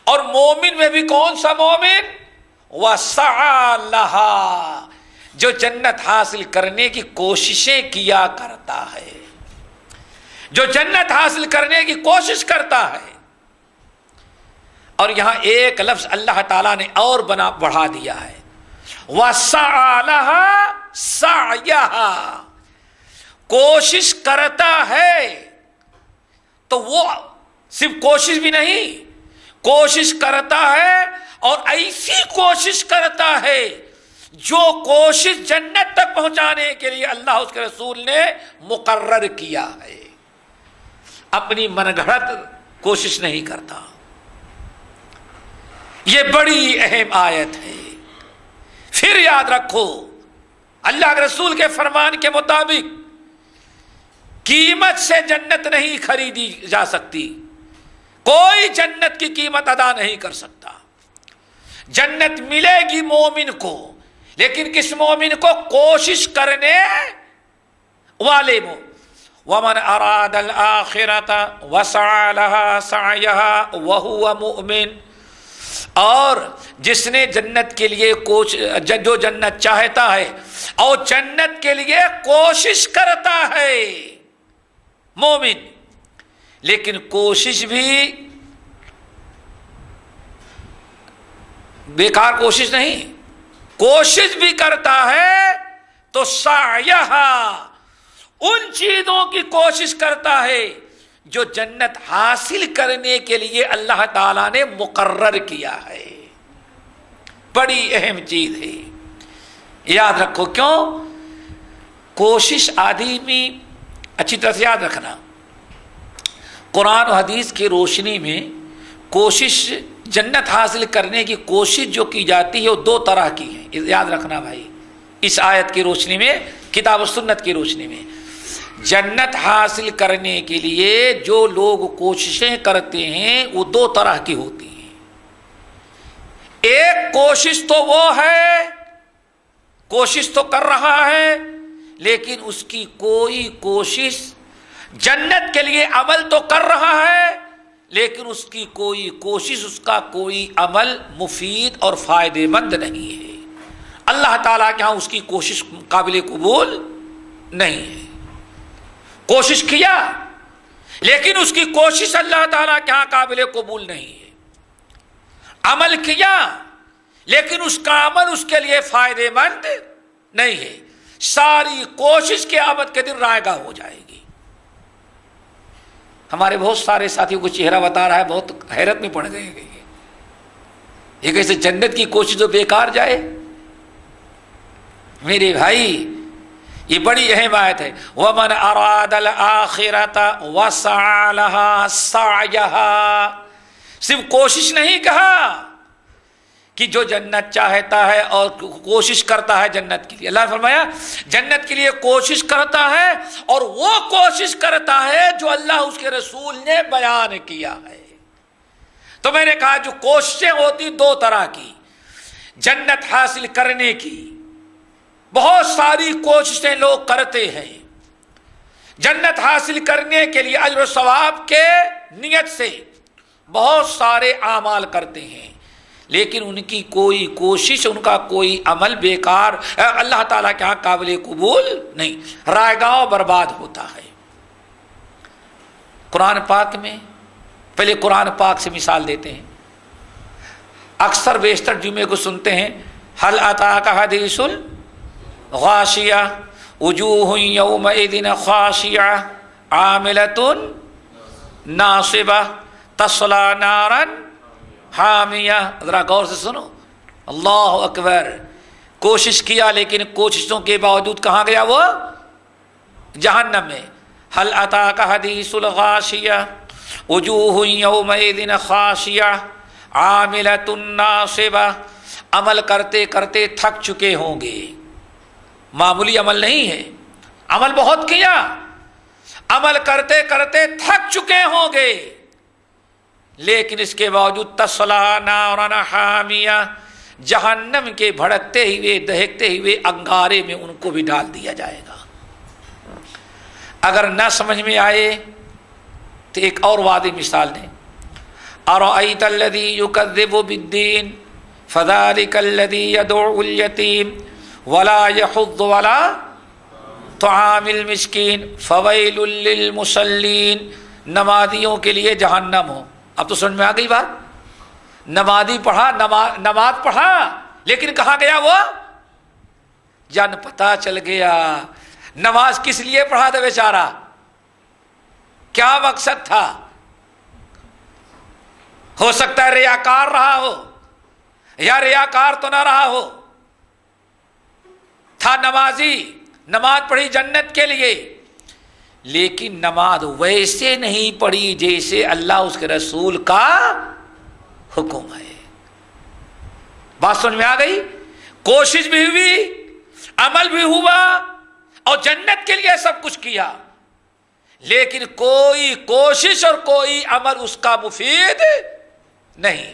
اور مومن میں بھی کون سا مومن؟ وَسَعَى لَهَا، جو جنت حاصل کرنے کی کوششیں کیا کرتا ہے، جو جنت حاصل کرنے کی کوشش کرتا ہے. اور یہاں ایک لفظ اللہ تعالیٰ نے اور بڑھا دیا ہے، وَسَعَى لَهَا سَعْيَهَا. کوشش کرتا ہے تو وہ صرف کوشش بھی نہیں، کوشش کرتا ہے اور ایسی کوشش کرتا ہے جو کوشش جنت تک پہنچانے کے لیے اللہ اس کے رسول نے مقرر کیا ہے. اپنی من گھڑت کوشش نہیں کرتا. یہ بڑی اہم آیت ہے. پھر یاد رکھو، اللہ کے رسول کے فرمان کے مطابق قیمت سے جنت نہیں خریدی جا سکتی، کوئی جنت کی قیمت ادا نہیں کر سکتا. جنت ملے گی مومن کو، لیکن کس مومن کو؟ کوشش کرنے والے وَمَنْ أَرَادَ الْآخِرَةَ وَسَعَى لَهَا سَعْيَهَا وَهُوَ مُؤْمِنٌ، اور جس نے جنت کے لیے جو جنت چاہتا ہے اور جنت کے لیے کوشش کرتا ہے، مومن، لیکن کوشش بھی بیکار کوشش نہیں، کوشش بھی کرتا ہے تو سعیہا، ان چیزوں کی کوشش کرتا ہے جو جنت حاصل کرنے کے لیے اللہ تعالیٰ نے مقرر کیا ہے۔ بڑی اہم چیز ہے، یاد رکھو۔ کیوں؟ کوشش آدمی، اچھی طرح سے یاد رکھنا، قرآن و حدیث کی روشنی میں کوشش، جنت حاصل کرنے کی کوشش جو کی جاتی ہے وہ دو طرح کی ہے، یاد رکھنا بھائی، اس آیت کی روشنی میں، کتاب و سنت کی روشنی میں۔ جنت حاصل کرنے کے لیے جو لوگ کوششیں کرتے ہیں وہ دو طرح کی ہوتی ہیں۔ ایک کوشش تو وہ ہے، کوشش تو کر رہا ہے لیکن اس کی کوئی کوشش، جنت کے لیے عمل تو کر رہا ہے لیکن اس کی کوئی کوشش، اس کا کوئی عمل مفید اور فائدے مند نہیں ہے، اللہ تعالیٰ کے ہاں اس کی کوشش قابل قبول نہیں ہے۔ کوشش کیا لیکن اس کی کوشش اللہ تعالیٰ کے ہاں قابل قبول نہیں ہے، عمل کیا لیکن اس کا عمل اس کے لیے فائدے مند نہیں ہے، ساری کوشش قیامت کے دن رائے گاہ ہو جائے گی۔ ہمارے بہت سارے ساتھیوں کو چہرہ بتا رہا ہے، بہت حیرت میں پڑ گئے ہیں، یہ کیسے جنت کی کوشش تو بیکار جائے؟ میرے بھائی یہ بڑی اہم آیت ہے، وَمَنْ أَرَادَ الْآخِرَةَ وَسَعَى لَهَا سَعْيَهَا، صرف کوشش نہیں کہا کہ جو جنت چاہتا ہے اور کوشش کرتا ہے جنت کے لیے، اللہ نے فرمایا جنت کے لیے کوشش کرتا ہے، اور وہ کوشش کرتا ہے جو اللہ اس کے رسول نے بیان کیا ہے۔ تو میں نے کہا جو کوششیں ہوتی دو طرح کی، جنت حاصل کرنے کی بہت ساری کوششیں لوگ کرتے ہیں، جنت حاصل کرنے کے لیے اجر و ثواب کے نیت سے بہت سارے اعمال کرتے ہیں، لیکن ان کی کوئی کوشش، ان کا کوئی عمل بیکار، اللہ تعالیٰ کے ہاں قابل قبول نہیں، رائے گاہ برباد ہوتا ہے۔ قرآن پاک میں، پہلے قرآن پاک سے مثال دیتے ہیں، اکثر بیشتر جمعے کو سنتے ہیں، هل اتاک حدیث غاشیہ وجوہ یومئذ خاشعہ عاملۃ ناصبہ تصلی نارا حامیہ۔ ذرا غور سے سنو، اللہ اکبر، کوشش کیا لیکن کوششوں کے باوجود کہاں گیا وہ؟ جہنم میں۔ هل اتاک حدیث الغاشیہ وجوہ یومئذ خاشعہ عاملۃ ناصبہ، عمل کرتے کرتے تھک چکے ہوں گے، معمولی عمل نہیں ہے، عمل بہت کیا، عمل کرتے کرتے تھک چکے ہوں گے، لیکن اس کے باوجود تصلی نارا حامیہ، جہنم کے بھڑکتے ہوئے دہکتے ہوئے انگارے میں ان کو بھی ڈال دیا جائے گا۔ اگر نہ سمجھ میں آئے تو ایک اور واضح مثال دیں، ارأیت الذی یکذب بالدین فذلک الذی یدعو الیتیم ولا یحض ولا طعام المسکین فویل للمصلین، نمازیوں کے لیے جہنم ہو۔ اب تو سمجھ میں آ گئی بات، نمازی پڑھا، نماز پڑھا لیکن کہاں گیا وہ؟ جن پتہ چل گیا نماز کس لیے پڑھا تھا بیچارہ، کیا مقصد تھا؟ ہو سکتا ہے ریاکار رہا ہو، یا ریاکار تو نہ رہا ہو، تھا نمازی، نماز پڑھی جنت کے لیے، لیکن نماز ویسے نہیں پڑھی جیسے اللہ اس کے رسول کا حکم ہے۔ بات سمجھ میں آ گئی؟ کوشش بھی ہوئی، عمل بھی ہوا، اور جنت کے لیے سب کچھ کیا، لیکن کوئی کوشش اور کوئی عمل اس کا مفید نہیں۔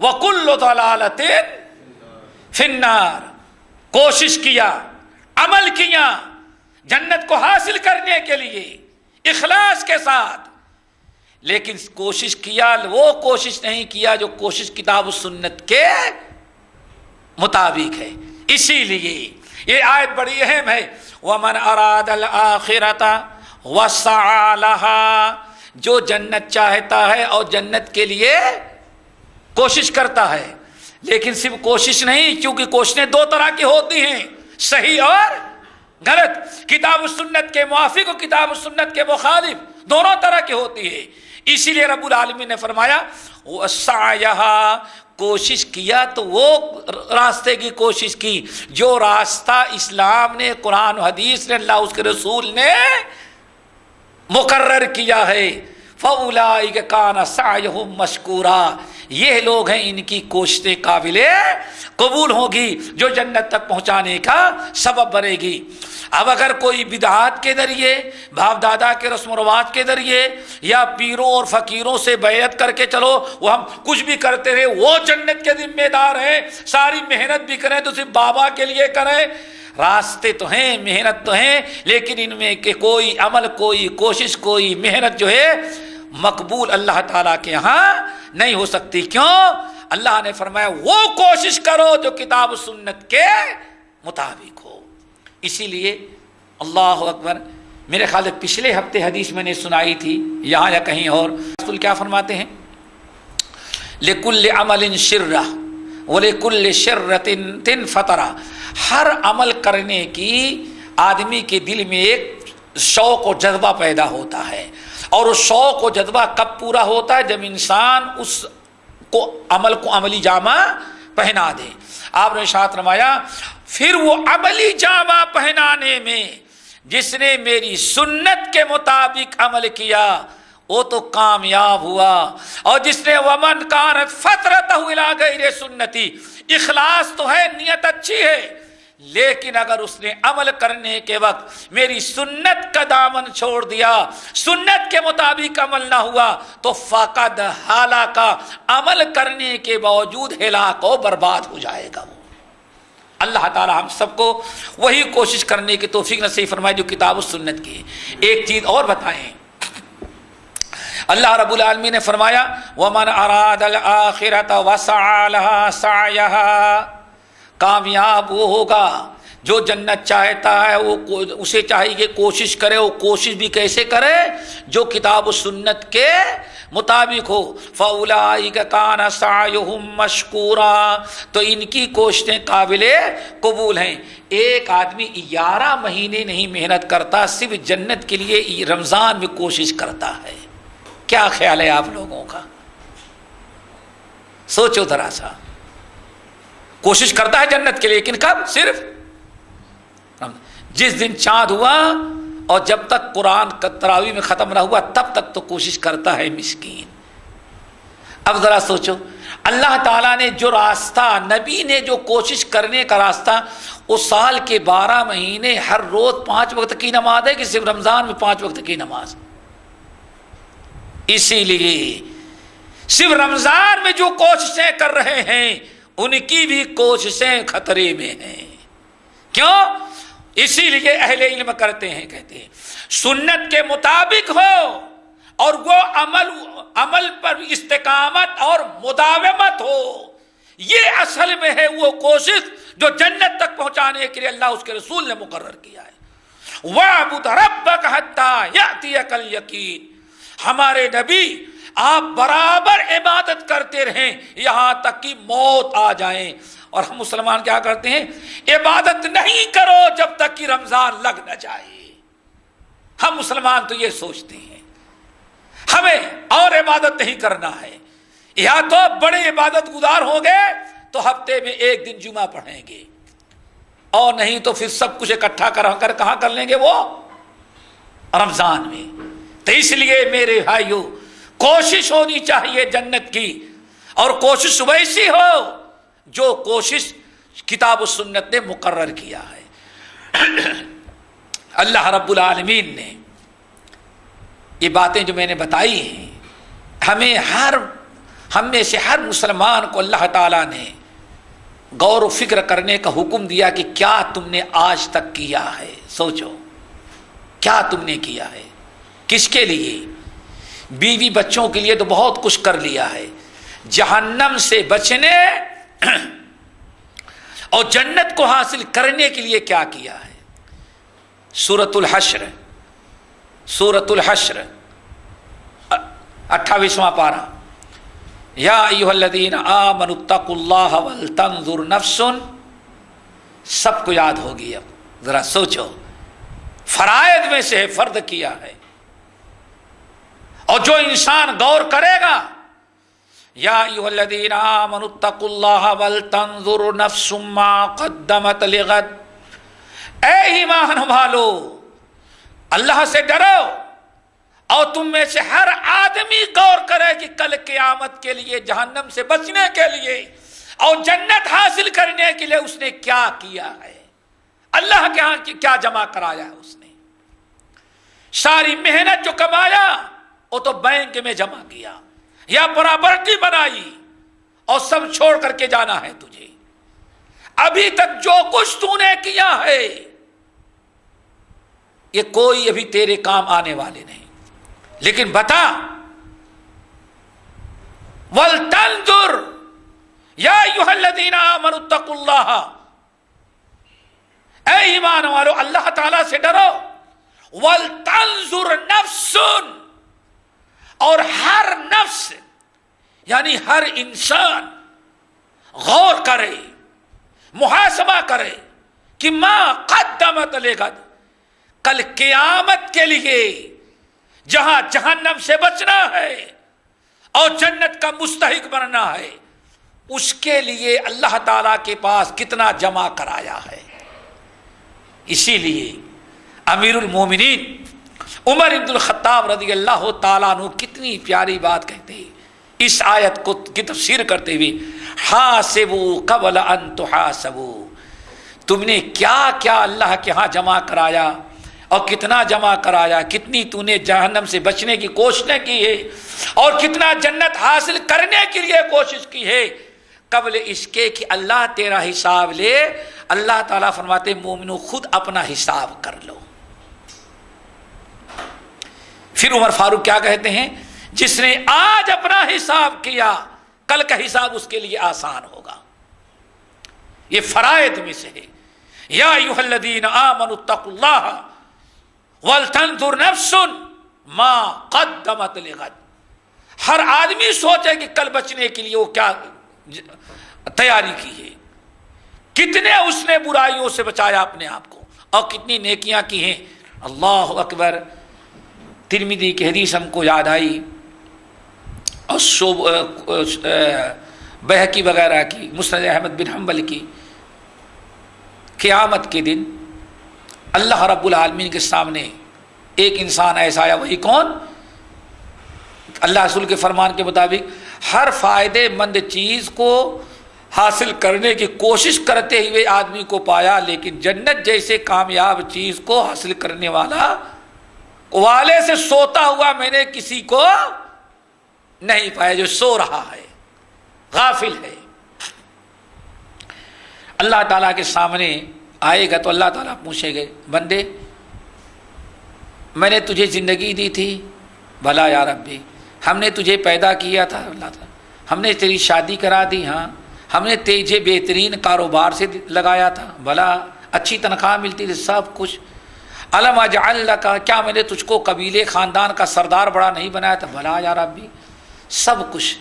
وَكُلُّ ضَلَالَةٍ فِي النَّارِ، کوشش کیا، عمل کیا جنت کو حاصل کرنے کے لیے اخلاص کے ساتھ، لیکن کوشش کیا، وہ کوشش نہیں کیا جو کوشش کتاب و سنت کے مطابق ہے۔ اسی لیے یہ آیت بڑی اہم ہے، وَمَنْ أَرَادَ الْآخِرَةَ وَسَعَى لَهَا، جو جنت چاہتا ہے اور جنت کے لیے کوشش کرتا ہے، لیکن صرف کوشش نہیں، کیونکہ کوششیں دو طرح کی ہوتی ہیں، صحیح اور غلط، کتاب و سنت کے موافق اور کتاب و سنت کے مخالف، دونوں طرح کی ہوتی ہے۔ اسی لیے رب العالمین نے فرمایا وَسَعْيَهَا، کوشش کیا تو وہ راستے کی کوشش کی جو راستہ اسلام نے، قرآن و حدیث نے، اللہ اس کے رسول نے مقرر کیا ہے۔ فَأُولَٰئِكَ كَانَ سَعْيُهُم مَّشْكُورًا، یہ لوگ ہیں ان کی کوششیں قابل قبول ہوگی جو جنت تک پہنچانے کا سبب بنے گی۔ اب اگر کوئی بدعات کے ذریعے، باپ دادا کے رسم و رواج کے ذریعے یا پیروں اور فقیروں سے بیعت کر کے چلو وہ ہم کچھ بھی کرتے رہے، وہ جنت کے ذمہ دار ہیں، ساری محنت بھی کریں تو صرف بابا کے لیے کریں، راستے تو ہیں، محنت تو ہیں، لیکن ان میں کہ کوئی عمل، کوئی کوشش، کوئی محنت جو ہے مقبول اللہ تعالیٰ کے ہاں نہیں ہو سکتی۔ کیوں؟ اللہ نے فرمایا وہ کوشش کرو جو کتاب و سنت کے مطابق ہو۔ اسی لیے اللہ اکبر، میرے خیال پچھلے ہفتے حدیث میں نے سنائی تھی یہاں یا کہیں اور، رسول کیا فرماتے ہیں؟ لِكُلِّ عَمَلٍ شِرَّةٍ وَلِكُلِّ شِرَّةٍ فَتْرَةٌ، ہر عمل کرنے کی آدمی کے دل میں ایک شوق اور جذبہ پیدا ہوتا ہے، اور اس شوق و جذبہ کب پورا ہوتا ہے؟ جب انسان اس کو عمل کو عملی جامہ پہنا دے۔ آپ نے ارشاد فرمایا پھر وہ عملی جامہ پہنانے میں جس نے میری سنت کے مطابق عمل کیا وہ تو کامیاب ہوا، اور جس نے ومن کانت فترتہ الی غیر سنتی، اخلاص تو ہے، نیت اچھی ہے، لیکن اگر اس نے عمل کرنے کے وقت میری سنت کا دامن چھوڑ دیا، سنت کے مطابق عمل نہ ہوا تو فقد ہلاک، عمل کرنے کے باوجود ہلاک و برباد ہو جائے گا۔ اللہ تعالی ہم سب کو وہی کوشش کرنے کی توفیق نصیب فرمائے جو کتاب و سنت کی۔ ایک چیز اور بتائیں، اللہ رب العالمین نے فرمایا وَمَنْ أَرَادَ الْآخِرَةَ وَسَعَى لَهَا سَعْيَهَا، کامیاب وہ ہوگا جو جنت چاہتا ہے، وہ اسے چاہیے کہ کوشش کرے، وہ کوشش بھی کیسے کرے؟ جو کتاب و سنت کے مطابق ہو۔ فَأُولَٰئِكَ كَانَ سَعْيُهُم مَّشْكُورًا، تو ان کی کوششیں قابل قبول ہیں۔ ایک آدمی 11 مہینے نہیں محنت کرتا، صرف جنت کے لیے رمضان میں کوشش کرتا ہے۔ کیا خیال ہے آپ لوگوں کا؟ سوچو ذرا سا، کوشش کرتا ہے جنت کے لیے، لیکن کب؟ صرف جس دن چاند ہوا اور جب تک قرآن تراویح میں ختم نہ ہوا تب تک تو کوشش کرتا ہے مسکین۔ اب ذرا سوچو، اللہ تعالیٰ نے جو راستہ، نبی نے جو کوشش کرنے کا راستہ، اس سال کے 12 مہینے ہر روز 5 وقت کی نماز ہے کہ صرف رمضان میں 5 وقت کی نماز؟ اسی لیے صرف رمضان میں جو کوششیں کر رہے ہیں ان کی بھی کوششیں خطرے میں ہیں۔ کیوں؟ اسی لیے اہل علم کرتے ہیں، کہتے ہیں سنت کے مطابق ہو اور وہ عمل پر استقامت اور مداومت ہو، یہ اصل میں ہے وہ کوشش جو جنت تک پہنچانے کے لیے اللہ اس کے رسول نے مقرر کیا ہے۔ وَاعْبُدْ رَبَّكَ حَتَّىٰ يَأْتِيَكَ الْيَقِينُ، ہمارے نبی آپ برابر عبادت کرتے رہیں یہاں تک کہ موت آ جائیں، اور ہم مسلمان کیا کرتے ہیں؟ عبادت نہیں کرو جب تک کہ رمضان لگ نہ جائے۔ ہم مسلمان تو یہ سوچتے ہیں ہمیں اور عبادت نہیں کرنا ہے، یا تو بڑے عبادت گزار ہوں گے تو ہفتے میں 1 دن جمعہ پڑھیں گے، اور نہیں تو پھر سب کچھ اکٹھا کر کہاں کر لیں گے؟ وہ رمضان میں۔ تو اس لیے میرے بھائیو کوشش ہونی چاہیے جنت کی، اور کوشش ویسی ہو جو کوشش کتاب و سنت نے مقرر کیا ہے۔ اللہ رب العالمین نے یہ باتیں جو میں نے بتائی ہیں ہمیں ہر ہم میں سے ہر مسلمان کو اللہ تعالیٰ نے غور و فکر کرنے کا حکم دیا کہ کیا تم نے آج تک کیا ہے. سوچو کیا تم نے کیا ہے, کس کے لیے؟ بیوی بچوں کے لیے تو بہت کچھ کر لیا ہے, جہنم سے بچنے اور جنت کو حاصل کرنے کے لیے کیا کیا ہے؟ سورۃ الحشر 28واں پارہ, یا ایھا الذین آمنوا اتقوا اللہ ولتنظر نفس. سب کو یاد ہوگی, اب ذرا سوچو, فرائض میں سے فرض کیا ہے, اور جو انسان غور کرے گا, یا ایھا الذین آمنوا اتقوا اللہ ولتنظر نفس ما قدمت لغد. اے ایمان والو, اللہ سے ڈرو, اور تم میں سے ہر آدمی غور کرے کہ کل قیامت کے لیے, جہنم سے بچنے کے لیے اور جنت حاصل کرنے کے لیے اس نے کیا کیا ہے, اللہ کے ہاں کیا جمع کرایا ہے. اس نے ساری محنت جو کمایا وہ تو بینک میں جمع کیا یا پراپرٹی بنائی, اور سب چھوڑ کر کے جانا ہے تجھے. ابھی تک جو کچھ تو نے کیا ہے یہ کوئی ابھی تیرے کام آنے والے نہیں. لیکن بتا, وَلْتَنْظُرْ یا ایھا الذین آمنوا اتقوا اللہ, اے ایمان والو اللہ تعالیٰ سے ڈرو. وَلْتَنْظُرْ نَفْسٌ, اور ہر نفس یعنی ہر انسان غور کرے, محاسبہ کرے کہ ما قدمت لغد, کل قیامت کے لیے جہاں جہنم سے بچنا ہے اور جنت کا مستحق بننا ہے, اس کے لیے اللہ تعالیٰ کے پاس کتنا جمع کرایا ہے. اسی لیے امیر المومنین عمر بن الخطاب رضی اللہ تعالیٰ عنہ کتنی پیاری بات کہتے ہیں اس آیت کو کی تفسیر کرتے ہوئے, حاسبوا قبل ان تحاسبوا. تم نے کیا کیا اللہ کے ہاں جمع کرایا اور کتنا جمع کرایا, کتنی تو نے جہنم سے بچنے کی کوششیں کی ہے اور کتنا جنت حاصل کرنے کے لیے کوشش کی ہے, قبل اس کے کہ اللہ تیرا حساب لے. اللہ تعالیٰ فرماتے مومنو خود اپنا حساب کر لو. پھر عمر فاروق کیا کہتے ہیں, جس نے آج اپنا حساب کیا کل کا حساب اس کے لیے آسان ہوگا. یہ فرائض میں سے ہے. یا ایھا الذین آمنوا اتقوا اللہ وَلْتَنْظُرْ نَفْسٌ مَا قَدَّمَتْ لِغَدٍ. ہر آدمی سوچے کہ کل بچنے کے لیے وہ کیا تیاری کی ہے, کتنے اس نے برائیوں سے بچایا اپنے آپ کو اور کتنی نیکیاں کی ہیں. اللہ اکبر. ترمذی کی حدیث ہم کو یاد آئی اور بہقی وغیرہ کی, مسند احمد بن حنبل کی. قیامت کے دن اللہ رب العالمین کے سامنے ایک انسان ایسا آیا, وہی کون؟ اللہ رسول کے فرمان کے مطابق ہر فائدے مند چیز کو حاصل کرنے کی کوشش کرتے ہوئے آدمی کو پایا, لیکن جنت جیسے کامیاب چیز کو حاصل کرنے والے سے سوتا ہوا میں نے کسی کو نہیں پایا, جو سو رہا ہے, غافل ہے. اللہ تعالیٰ کے سامنے آئے گا تو اللہ تعالیٰ پوچھے گے, بندے میں نے تجھے زندگی دی تھی, بھلا یا ربی. ہم نے تجھے پیدا کیا تھا, اللہ تعالیٰ ہم نے تیری شادی کرا دی, ہاں. ہم نے تجھے بہترین کاروبار سے لگایا تھا, بھلا اچھی تنخواہ ملتی تھی, سب کچھ. الم اجعل لک, کیا میں نے تجھ کو قبیلے خاندان کا سردار بڑا نہیں بنایا تھا, بھلا یا ربی, سب کچھ.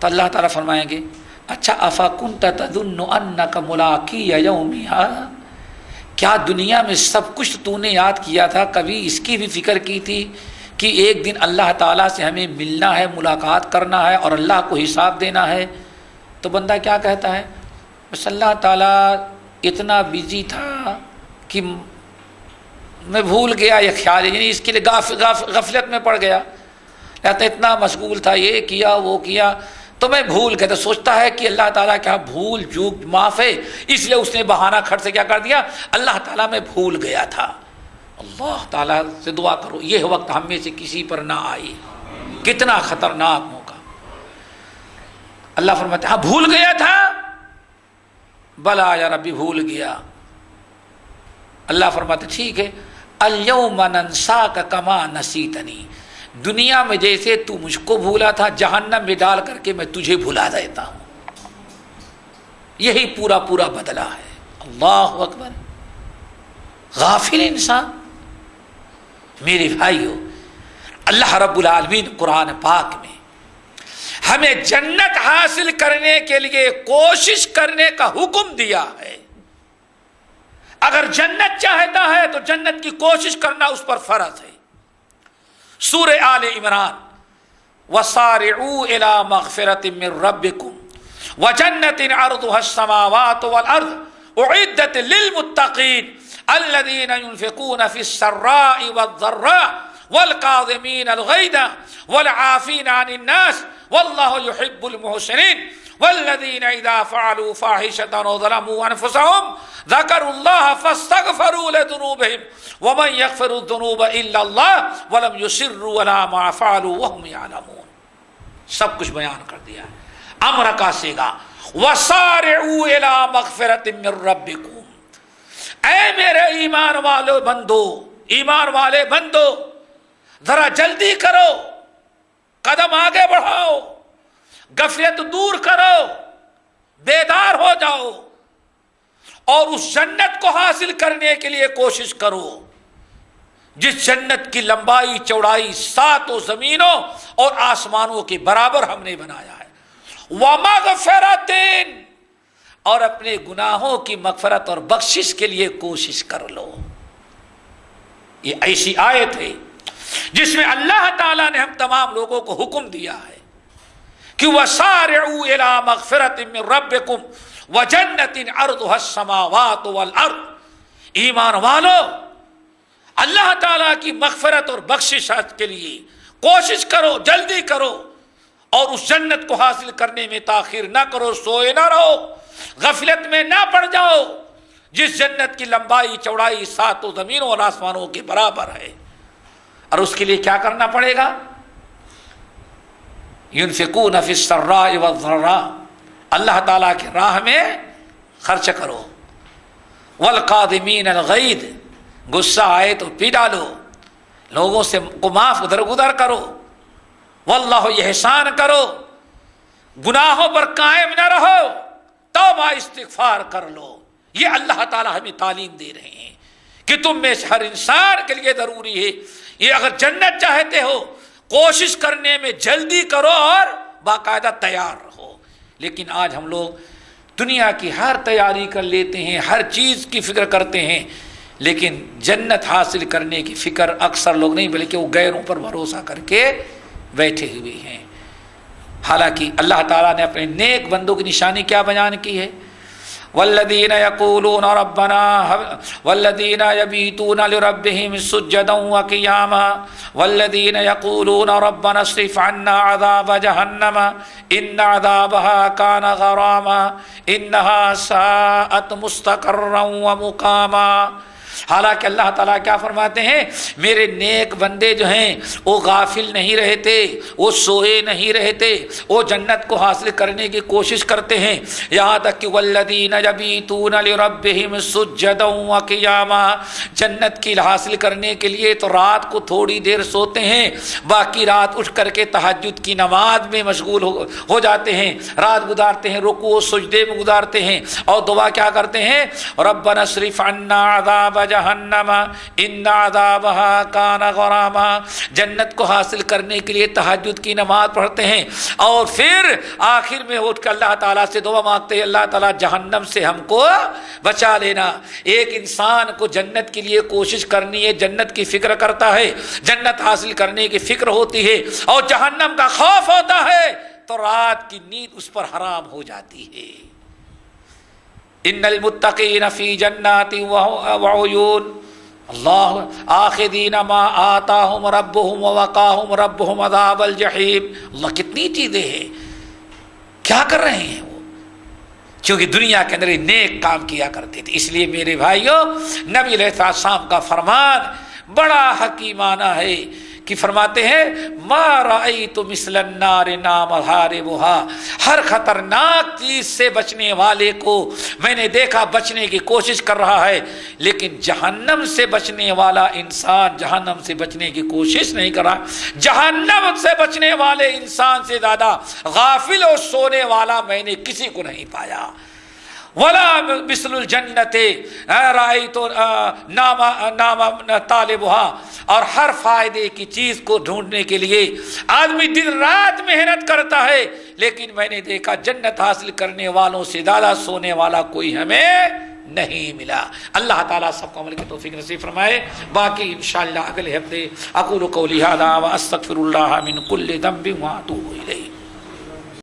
تو اللہ تعالیٰ فرمائیں گے اچھا افکنت تظن انک ملاقی یوم ھذا, کیا دنیا میں سب کچھ تو نے یاد کیا تھا, کبھی اس کی بھی فکر کی تھی کہ ایک دن اللہ تعالیٰ سے ہمیں ملنا ہے, ملاقات کرنا ہے اور اللہ کو حساب دینا ہے. تو بندہ کیا کہتا ہے, بس اللہ تعالیٰ اتنا بزی تھا کہ میں بھول گیا یہ خیال, یعنی اس کے لیے غفلت میں پڑ گیا, کہتا اتنا مشغول تھا, یہ کیا وہ کیا تو میں بھول گیا. تو سوچتا ہے کہ اللہ تعالیٰ کیا بھول چوک معاف ہے, اس لیے اس نے بہانہ کھڑ سے کیا کر دیا, اللہ تعالیٰ میں بھول گیا تھا. اللہ تعالیٰ سے دعا کرو یہ وقت ہم میں سے کسی پر نہ آئی. کتنا خطرناک موقع. اللہ فرماتے ہاں بھول گیا تھا، بلا یا ربی بھول گیا۔ اللہ فرماتے ٹھیک ہے، الیوم ننساک کما نسیتنی، دنیا میں جیسے تو مجھ کو بھولا تھا جہنم میں ڈال کر کے میں تجھے بھلا دیتا ہوں۔ یہی پورا پورا بدلہ ہے۔ اللہ اکبر، غافل انسان۔ میرے بھائیو، اللہ رب العالمین قرآن پاک میں ہمیں جنت حاصل کرنے کے لیے کوشش کرنے کا حکم دیا ہے۔ اگر جنت چاہتا ہے تو جنت کی کوشش کرنا اس پر فرض ہے۔ سورہ آل عمران، وَسَارِعُوا إِلَى مَغْفِرَةٍ مِّن رَبِّكُمْ وَجَنَّةٍ عَرْضُهَا السَّمَاوَاتُ وَالْأَرْضُ أُعِدَّتْ لِلْمُتَّقِينَ الَّذِينَ يُنْفِقُونَ فِي السَّرَّاءِ وَالضَّرَّاءِ وَالْكَاظِمِينَ الْغَيْظَ وَالْعَافِينَ عَنِ النَّاسِ وَاللَّهُ يُحِبُّ الْمُحْسِنِينَ والذین اذا فعلوا فاحشة او ظلموا انفسهم ذکروا اللہ فاستغفروا لذنوبهم ومن یغفر الذنوب الا اللہ ولم یصروا على ما فعلوا وهم یعلمون۔ سب کچھ بیان کر دیا ہے۔ امر کا صیغہ وسارعوا الى مغفرة من ربکم، اے میرے ایمان والو بندو، ایمان والے بندو، ذرا جلدی کرو، قدم آگے بڑھاؤ، غفلت دور کرو، بیدار ہو جاؤ اور اس جنت کو حاصل کرنے کے لیے کوشش کرو جس جنت کی لمبائی چوڑائی ساتوں زمینوں اور آسمانوں کے برابر ہم نے بنایا ہے۔ وَمَغْفِرَةٍ، اور اپنے گناہوں کی مغفرت اور بخشش کے لیے کوشش کر لو۔ یہ ایسی آیت ہے جس میں اللہ تعالیٰ نے ہم تمام لوگوں کو حکم دیا ہے کہ وَسَارِعُوا إِلَى مَغْفِرَةٍ مِّن رَبِّكُمْ وَجَنَّةٍ عَرْضُهَا السَّمَاوَاتُ وَالْأَرْضُ، ایمان والو اللہ تعالیٰ کی مغفرت اور بخشش کے لیے کوشش کرو، جلدی کرو اور اس جنت کو حاصل کرنے میں تاخیر نہ کرو، سوئے نہ رہو، غفلت میں نہ پڑ جاؤ جس جنت کی لمبائی چوڑائی ساتوں زمینوں اور آسمانوں کے برابر ہے۔ اور اس کے لیے کیا کرنا پڑے گا؟ ينفقون في السراء والضراء، اللہ تعالیٰ کی راہ میں خرچ کرو۔ والقاظمین الغیظ، غصہ آئے تو پی ڈالو، لوگوں سے کو معاف درگزر کرو۔ واللہ احسان کرو، گناہوں پر قائم نہ رہو، توبہ استغفار کر لو۔ یہ اللہ تعالیٰ ہمیں تعلیم دے رہے ہیں کہ تم میں سے ہر انسان کے لیے ضروری ہے، یہ اگر جنت چاہتے ہو کوشش کرنے میں جلدی کرو اور باقاعدہ تیار رہو۔ لیکن آج ہم لوگ دنیا کی ہر تیاری کر لیتے ہیں، ہر چیز کی فکر کرتے ہیں، لیکن جنت حاصل کرنے کی فکر اکثر لوگ نہیں، بلکہ وہ غیروں پر بھروسہ کر کے بیٹھے ہوئے ہیں۔ حالانکہ اللہ تعالیٰ نے اپنے نیک بندوں کی نشانی کیا بیان کی ہے؟ والذین یقولون ربنا والذین یبیتون لربهم سجدا وقیاما والذین یقولون ربنا اصرف عنا عذاب جہنم ان عذابها کان غراما انها ساءت مستقرا ومقاما۔ حالانکہ اللہ تعالیٰ کیا فرماتے ہیں؟ میرے نیک بندے جو ہیں وہ غافل نہیں رہتے، وہ سوئے نہیں رہتے، وہ جنت کو حاصل کرنے کی کوشش کرتے ہیں، یہاں تک کہ والذین یبیتون لربہم سجدا وقیاما، جنت کی حاصل کرنے کے لیے تو رات کو تھوڑی دیر سوتے ہیں، باقی رات اٹھ کر کے تہجد کی نماز میں مشغول ہو جاتے ہیں، رات گزارتے ہیں، رکوع و سجدے میں گزارتے ہیں، اور دعا کیا کرتے ہیں؟ ربنا اصرف عنا عذاب جہنم ان عذابها کان غراما، جنت کو حاصل کرنے کے لیے تہجد کی نماز پڑھتے ہیں، اور پھر آخر میں اٹھ کر اللہ تعالیٰ سے دعا مانگتے ہیں، اللہ تعالیٰ جہنم سے ہم کو بچا لینا۔ ایک انسان کو جنت کے لیے کوشش کرنی ہے، جنت کی فکر کرتا ہے، جنت حاصل کرنے کی فکر ہوتی ہے، اور جہنم کا خوف ہوتا ہے تو رات کی نیند اس پر حرام ہو جاتی ہے۔ ان المتقین فی جنات وعیون اللہ آخذین ما آتاہم ربہم ووقاہم ربہم عذاب الجحیم۔ اللہ کتنی چیزیں ہیں، کیا کر رہے ہیں وہ؟ کیونکہ دنیا کے اندر نیک کام کیا کرتے تھے۔ اس لیے میرے بھائیوں، نبی علیہ السلام کا فرمان بڑا حکیمانہ ہے کہ فرماتے ہیں ما رأیت مثل النار نام حاربها، ہر خطرناک چیز سے بچنے والے کو میں نے دیکھا بچنے کی کوشش کر رہا ہے، لیکن جہنم سے بچنے والا انسان جہنم سے بچنے کی کوشش نہیں کر رہا۔ جہنم سے بچنے والے انسان سے زیادہ غافل اور سونے والا میں نے کسی کو نہیں پایا۔ ولا مثل الجنت رأیت نام طالبها، اور ہر فائدے کی چیز کو ڈھونڈنے کے لیے آدمی دن رات محنت کرتا ہے، لیکن میں نے دیکھا جنت حاصل کرنے والوں سے زیادہ سونے والا کوئی ہمیں نہیں ملا۔ اللہ تعالیٰ سب کو عمل کی توفیق نصیب فرمائے۔ باقی انشاءاللہ اگلے ہفتے۔ اقول قولی ھذا واستغفر اللہ من کل ذنب واتوب الیہ۔